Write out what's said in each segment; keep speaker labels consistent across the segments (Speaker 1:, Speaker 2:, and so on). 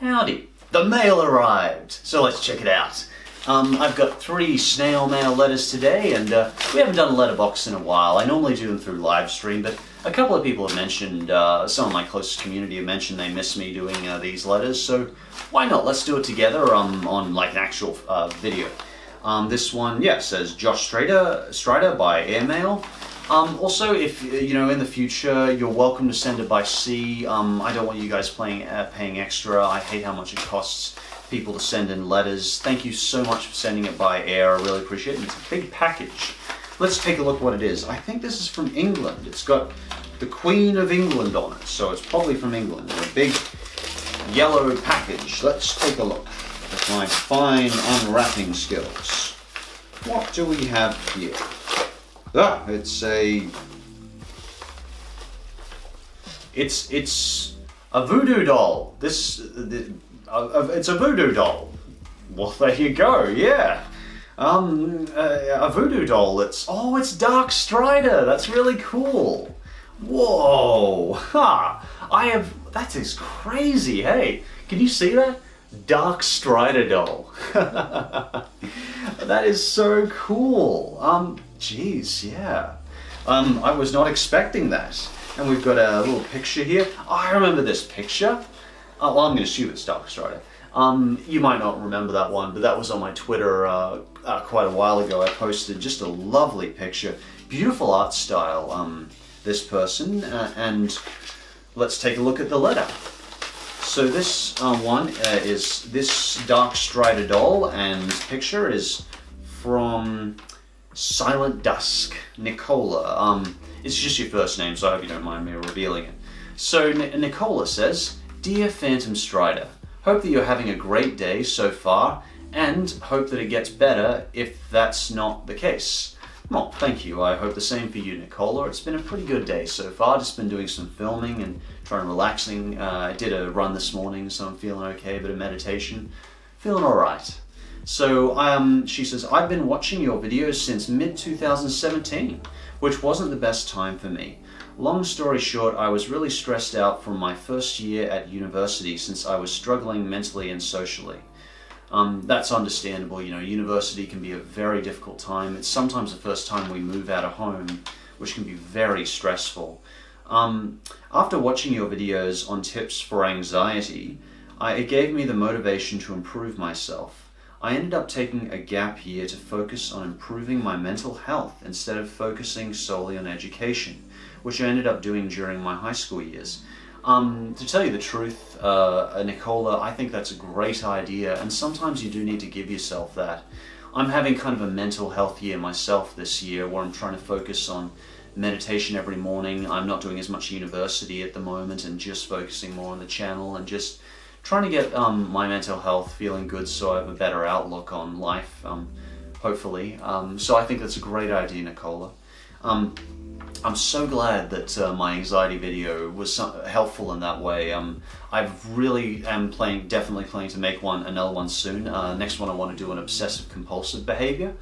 Speaker 1: Howdy, the mail arrived, so let's check it out. I've got 3 snail mail letters today, and we haven't done a letterbox in a while. I normally do them through Livestream, but a couple of people have mentioned, some of my closest community have mentioned they miss me doing these letters, so why not? Let's do it together on like an actual video. This one, yeah, says Josh Strider by airmail. Also, if you know, in the future, you're welcome to send it by sea. I don't want you guys paying extra. I hate how much it costs people to send in letters. Thank you so much for sending it by air. I really appreciate it. And it's a big package. Let's take a look what it is. I think this is from England. It's got the Queen of England on it, so it's probably from England. A big yellow package. Let's take a look at my fine unwrapping skills. What do we have here? Ah, it's a voodoo doll. It's a voodoo doll. Well, there you go. Yeah, a voodoo doll. It's Dark Strider. That's really cool. Whoa! Ha! That is crazy. Hey, can you see that? Dark Strider doll. That is so cool. Geez, yeah. I was not expecting that. And we've got a little picture here. Oh, I remember this picture. Well, I'm going to assume it's Dark Strider. You might not remember that one, but that was on my Twitter quite a while ago. I posted just a lovely picture. Beautiful art style, this person. And let's take a look at the letter. So this one is this Dark Strider doll, and picture is from Silent Dusk, Nicola. It's just your first name, so I hope you don't mind me revealing it. So Nicola says, "Dear Phantom Strider, hope that you're having a great day so far, and hope that it gets better if that's not the case." Well, thank you. I hope the same for you, Nicola. It's been a pretty good day so far. Just been doing some filming and trying to relaxing. I did a run this morning, so I'm feeling okay. A bit of meditation. Feeling alright. So she says, "I've been watching your videos since mid-2017, which wasn't the best time for me. Long story short, I was really stressed out from my first year at university since I was struggling mentally and socially." That's understandable. You know, university can be a very difficult time. It's sometimes the first time we move out of home, which can be very stressful. After watching your videos on tips for anxiety, it gave me the motivation to improve myself. I ended up taking a gap year to focus on improving my mental health instead of focusing solely on education, which I ended up doing during my high school years. To tell you the truth, Nicola, I think that's a great idea, and sometimes you do need to give yourself that. I'm having kind of a mental health year myself this year, where I'm trying to focus on meditation every morning. I'm not doing as much university at the moment and just focusing more on the channel and just trying to get my mental health feeling good so I have a better outlook on life, hopefully. So I think that's a great idea, Nicola. I'm so glad that my anxiety video was helpful in that way. I really am definitely planning to make another one soon. Next one I want to do an obsessive compulsive behavior,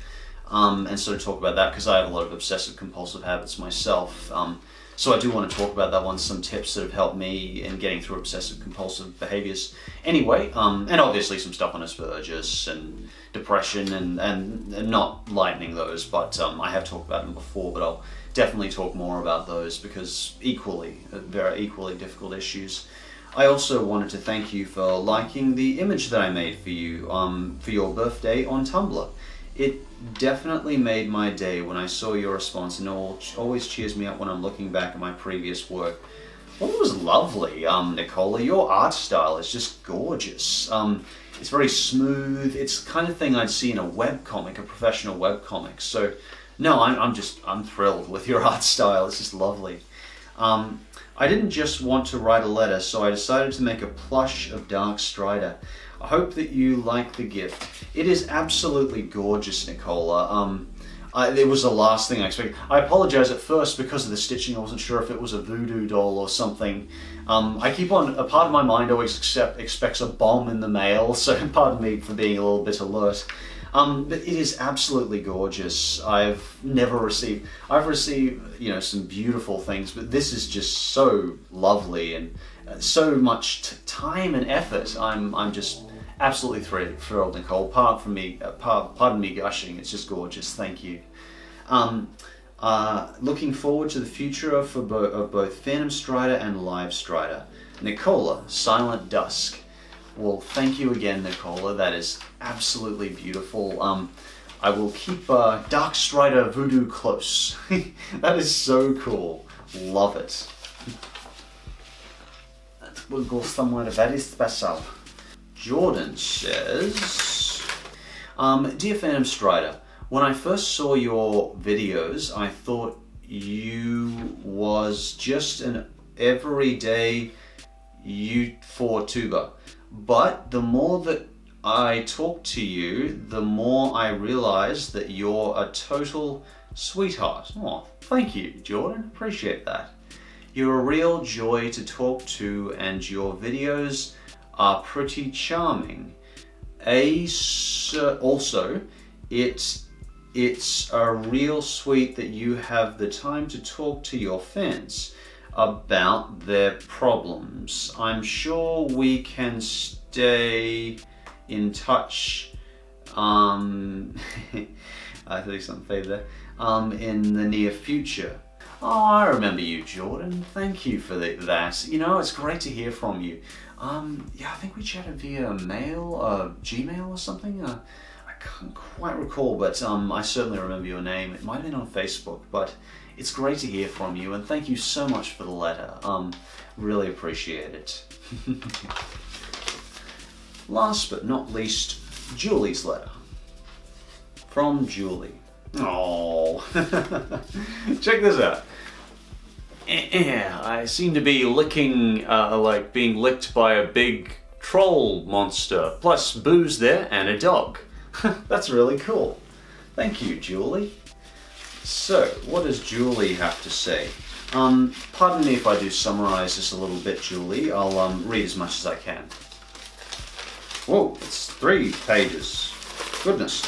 Speaker 1: and sort of talk about that because I have a lot of obsessive compulsive habits myself. So I do want to talk about that one, some tips that have helped me in getting through obsessive compulsive behaviors. Anyway, and obviously some stuff on Asperger's and depression and not lightening those, but I have talked about them before, but I'll definitely talk more about those because very equally difficult issues. I also wanted to thank you for liking the image that I made for you for your birthday on Tumblr. It definitely made my day when I saw your response, and always cheers me up when I'm looking back at my previous work. Well, it was lovely, Nicola. Your art style is just gorgeous. It's very smooth. It's the kind of thing I'd see in a webcomic, a professional webcomic. So, no, I'm thrilled with your art style. It's just lovely. I didn't just want to write a letter, so I decided to make a plush of Dark Strider. I hope that you like the gift. It is absolutely gorgeous, Nicola. It was the last thing I expected. I apologize at first because of the stitching. I wasn't sure if it was a voodoo doll or something. A part of my mind always expects a bomb in the mail, so pardon me for being a little bit alert. But it is absolutely gorgeous. I've received, you know, some beautiful things, but this is just so lovely, and so much time and effort. I'm just absolutely thrilled, Nicole. Pardon me gushing. It's just gorgeous. Thank you. Looking forward to the future of both Phantom Strider and LiveStrider. Nicola, Silent Dusk. Well, thank you again, Nicola. That is absolutely beautiful. I will keep Dark Strider Voodoo close. That is so cool. Love it. That will go somewhere very special. Jordan says, Dear Phantom Strider, when I first saw your videos, I thought you was just an everyday YouTuber. But the more that I talk to you, the more I realize that you're a total sweetheart. Oh, thank you, Jordan. Appreciate that. You're a real joy to talk to, and your videos are pretty charming. Also, it's a real sweet that you have the time to talk to your fans about their problems. I'm sure we can stay in touch. I think something fade there. In the near future. Oh, I remember you, Jordan. Thank you for that. You know, it's great to hear from you. Yeah, I think we chatted via mail, Gmail or something. I can't quite recall, but I certainly remember your name. It might have been on Facebook, but it's great to hear from you, and thank you so much for the letter. Really appreciate it. Last but not least, Julie's letter. From Julie. Oh, check this out. I seem to be licking, like being licked by a big troll monster, plus booze there and a dog. That's really cool. Thank you, Julie. So, what does Julie have to say? Pardon me if I do summarize this a little bit, Julie. I'll read as much as I can. Whoa, it's 3 pages. Goodness.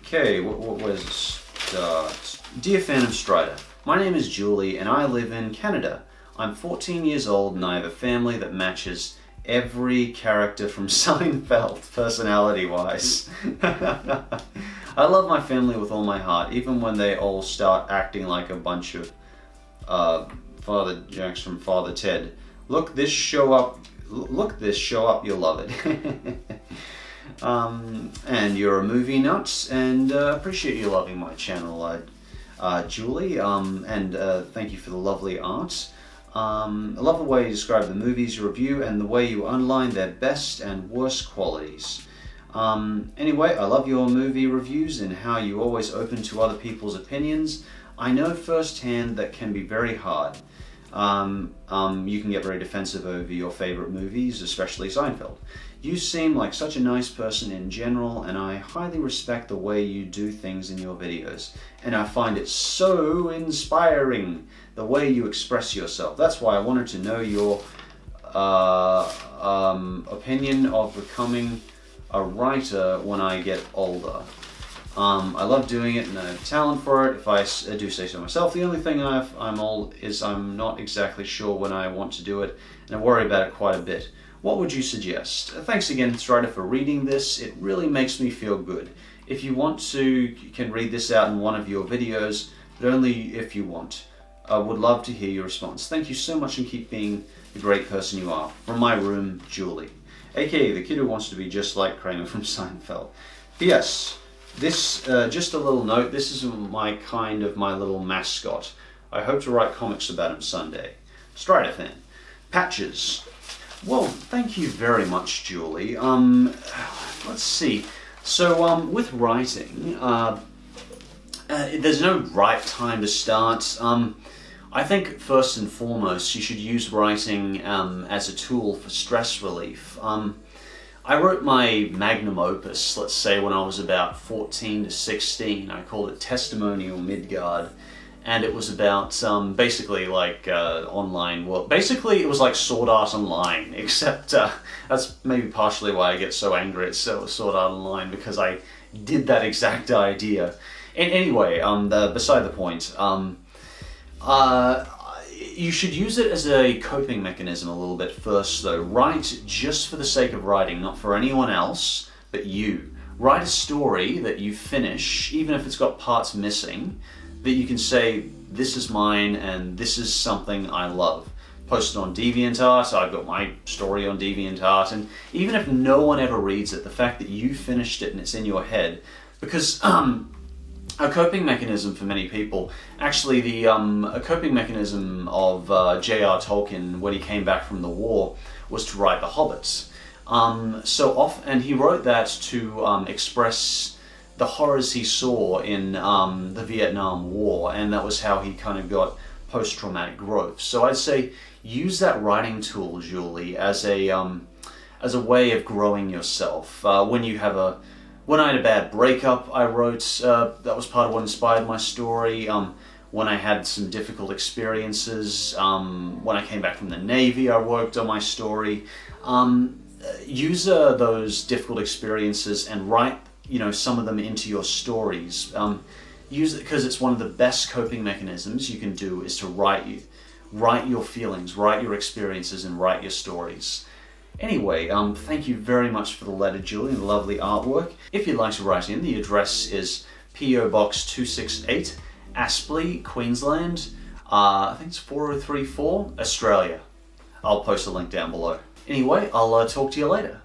Speaker 1: Okay, where's this start? Dear Phantom Strider, my name is Julie and I live in Canada. I'm 14 years old and I have a family that matches every character from Seinfeld, personality-wise. I love my family with all my heart, even when they all start acting like a bunch of Father Jacks from Father Ted. Look this show up, you'll love it. And you're a movie nut, and appreciate you loving my channel, Julie, and thank you for the lovely art. I love the way you describe the movies you review and the way you underline their best and worst qualities. Anyway, I love your movie reviews and how you always open to other people's opinions. I know firsthand that can be very hard. You can get very defensive over your favorite movies, especially Seinfeld. You seem like such a nice person in general, and I highly respect the way you do things in your videos. And I find it so inspiring, the way you express yourself. That's why I wanted to know your opinion of becoming a writer when I get older. I love doing it and I have talent for it, if I do say so myself. The only thing I'm not exactly sure when I want to do it, and I worry about it quite a bit. What would you suggest? Thanks again, Strider, for reading this. It really makes me feel good. If you want to, you can read this out in one of your videos, but only if you want. I would love to hear your response. Thank you so much and keep being the great person you are. From my room, Julie. AKA the kid who wants to be just like Kramer from Seinfeld. P.S. This, just a little note, this is my little mascot. I hope to write comics about him someday. Strider fan. Patches. Well, thank you very much, Julie. Let's see. So, with writing, there's no right time to start. I think first and foremost, you should use writing as a tool for stress relief. I wrote my magnum opus, let's say, when I was about 14 to 16. I called it Testimonial Midgard. And it was about basically like online world. Basically, it was like Sword Art Online, except that's maybe partially why I get so angry at Sword Art Online, because I did that exact idea. And anyway, beside the point, You should use it as a coping mechanism a little bit first though. Write just for the sake of writing, not for anyone else, but you. Write a story that you finish, even if it's got parts missing, that you can say, this is mine and this is something I love. Post it on DeviantArt, I've got my story on DeviantArt, and even if no one ever reads it, the fact that you finished it and it's in your head, because a coping mechanism for many people, actually a coping mechanism of J.R. Tolkien when he came back from the war was to write The Hobbit. And he wrote that to express the horrors he saw in the Vietnam War, and that was how he kind of got post-traumatic growth. So I'd say use that writing tool, Julie, as a way of growing yourself. When I had a bad breakup, I wrote, that was part of what inspired my story. When I had some difficult experiences, when I came back from the Navy, I worked on my story. Use those difficult experiences and write, some of them into your stories. Use it because it's one of the best coping mechanisms you can do is to write your feelings, write your experiences, and write your stories. Anyway, thank you very much for the letter, Julie, and the lovely artwork. If you'd like to write in, the address is PO Box 268, Aspley, Queensland. I think it's 4034, Australia. I'll post a link down below. Anyway, I'll talk to you later.